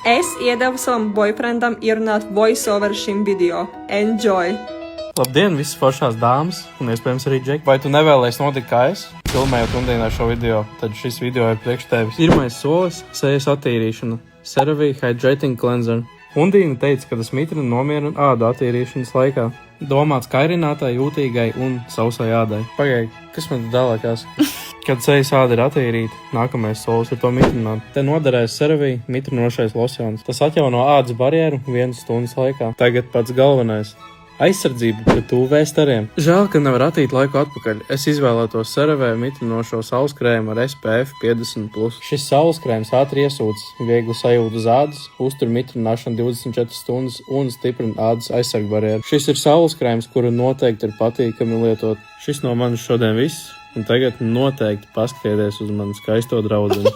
Es iedevu savam boyfriendam ierunāt voiceover šim video. Enjoy! Labdien, visas foršās dāmas un iespējams arī džeki. Vai tu nevēlies notikt kā es? Filmējot Undīnai šo video, tad šis video ir priekš tevis. Pirmais solis – sejas attīrīšana. CeraVe Hydrating Cleanser. Undīna teica, ka tas mitrina nomierina ādu attīrīšanas laikā. Domāts kairinātai, jūtīgai un sausai ādai. Pagaid, kas man tālākās? Kad sejas āda ir attīrīta, nākamais solis ir to mitrināt. Te noderēs CeraVe mitrinošais losjons. Tas atjauno ādas barjeru 1 stundas laikā. Tagad pats galvenais. Aizsardzība pret UV stariem. Žēl, ka nevar attīt laiku atpakaļ. Es izvēlētos CeraVe mitrinošo sauleskrēmu ar SPF 50+. Šis sauleskrēms ātri iesūc, viegli sajūt uz ādas, uztur mitrināšanu 24 stundas un stiprina ādas aizsargu barjeru. Šis ir sauleskrēms, kuru noteikti ir patīkami lietot. Šis no manis šodien viss, un tagad noteikti paskatieties uz manu skaisto draudzeni.